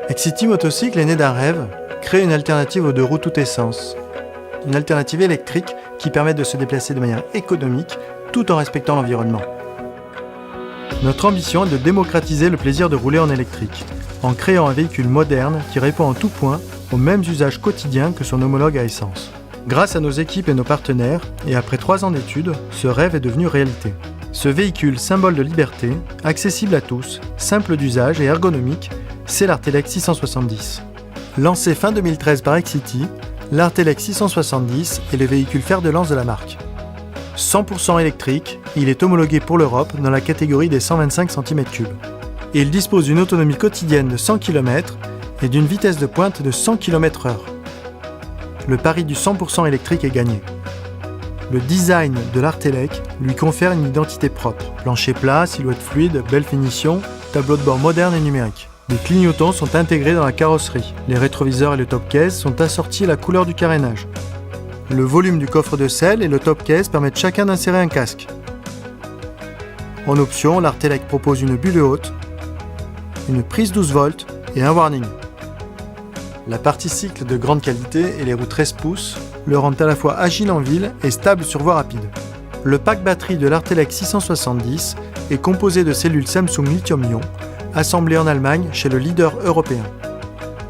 Excity Motocycle est né d'un rêve, créer une alternative aux deux roues tout essence. Une alternative électrique qui permet de se déplacer de manière économique tout en respectant l'environnement. Notre ambition est de démocratiser le plaisir de rouler en électrique, en créant un véhicule moderne qui répond en tout point aux mêmes usages quotidiens que son homologue à essence. Grâce à nos équipes et nos partenaires, et après 3 ans d'études, ce rêve est devenu réalité. Ce véhicule, symbole de liberté, accessible à tous, simple d'usage et ergonomique, c'est l'Artelec 670. Lancé fin 2013 par Excity, l'Artelec 670 est le véhicule fer de lance de la marque. 100% électrique, il est homologué pour l'Europe dans la catégorie des 125 cm3. Il dispose d'une autonomie quotidienne de 100 km et d'une vitesse de pointe de 100 km/h. Le pari du 100% électrique est gagné. Le design de l'Artelec lui confère une identité propre. Plancher plat, silhouette fluide, belle finition, tableau de bord moderne et numérique. Les clignotants sont intégrés dans la carrosserie. Les rétroviseurs et le top case sont assortis à la couleur du carénage. Le volume du coffre de selle et le top case permettent chacun d'insérer un casque. En option, l'Artelec propose une bulle haute, une prise 12 volts et un warning. La partie cycle de grande qualité et les roues 13 pouces le rendent à la fois agile en ville et stable sur voie rapide. Le pack batterie de l'Artelec 670 est composé de cellules Samsung Lithium-Ion, assemblées en Allemagne chez le leader européen.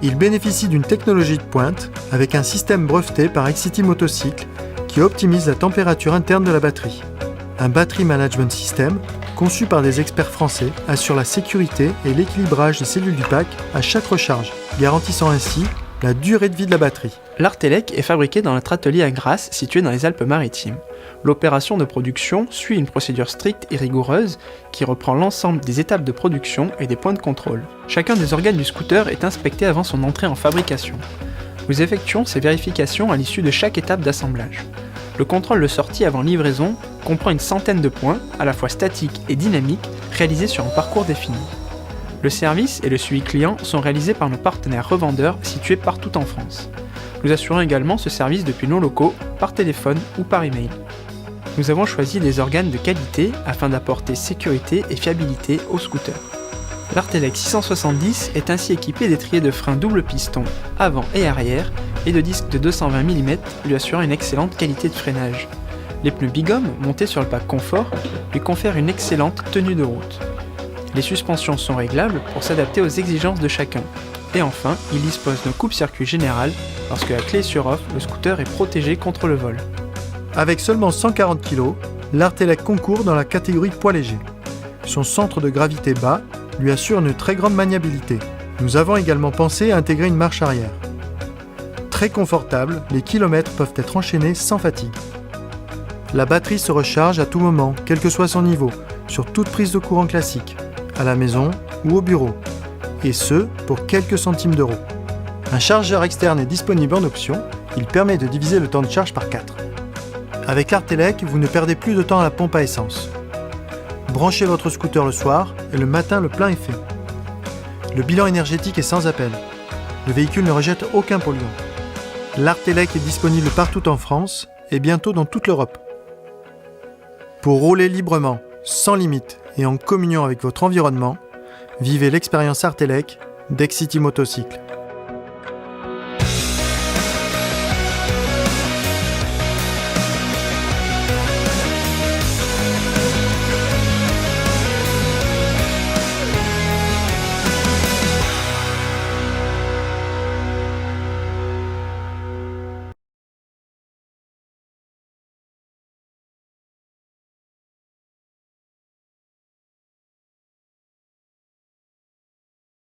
Il bénéficie d'une technologie de pointe avec un système breveté par Excity Motocycle qui optimise la température interne de la batterie. Un Battery Management System, conçu par des experts français, assure la sécurité et l'équilibrage des cellules du pack à chaque recharge, garantissant ainsi la durée de vie de la batterie. L'Artelec est fabriqué dans notre atelier à Grasse, situé dans les Alpes-Maritimes. L'opération de production suit une procédure stricte et rigoureuse qui reprend l'ensemble des étapes de production et des points de contrôle. Chacun des organes du scooter est inspecté avant son entrée en fabrication. Nous effectuons ces vérifications à l'issue de chaque étape d'assemblage. Le contrôle de sortie avant livraison comprend une centaine de points, à la fois statiques et dynamiques, réalisés sur un parcours défini. Le service et le suivi client sont réalisés par nos partenaires revendeurs situés partout en France. Nous assurons également ce service depuis nos locaux, par téléphone ou par email. Nous avons choisi des organes de qualité afin d'apporter sécurité et fiabilité au scooter. L'Artelec 670 est ainsi équipé d'étriers de frein double piston avant et arrière et de disques de 220 mm lui assurant une excellente qualité de freinage. Les pneus Bigum montés sur le pack confort lui confèrent une excellente tenue de route. Les suspensions sont réglables pour s'adapter aux exigences de chacun. Et enfin, il dispose d'un coupe-circuit général. Lorsque la clé est sur off, le scooter est protégé contre le vol. Avec seulement 140 kg, l'Artelec concourt dans la catégorie poids léger. Son centre de gravité bas lui assure une très grande maniabilité. Nous avons également pensé à intégrer une marche arrière. Très confortable, les kilomètres peuvent être enchaînés sans fatigue. La batterie se recharge à tout moment, quel que soit son niveau, sur toute prise de courant classique, à la maison ou au bureau, et ce, pour quelques centimes d'euros. Un chargeur externe est disponible en option, il permet de diviser le temps de charge par 4. Avec l'Artelec, vous ne perdez plus de temps à la pompe à essence. Branchez votre scooter le soir et le matin le plein est fait. Le bilan énergétique est sans appel. Le véhicule ne rejette aucun polluant. L'Artelec est disponible partout en France et bientôt dans toute l'Europe. Pour rouler librement, sans limite et en communion avec votre environnement, vivez l'expérience Artelec d'Exity Motocycle.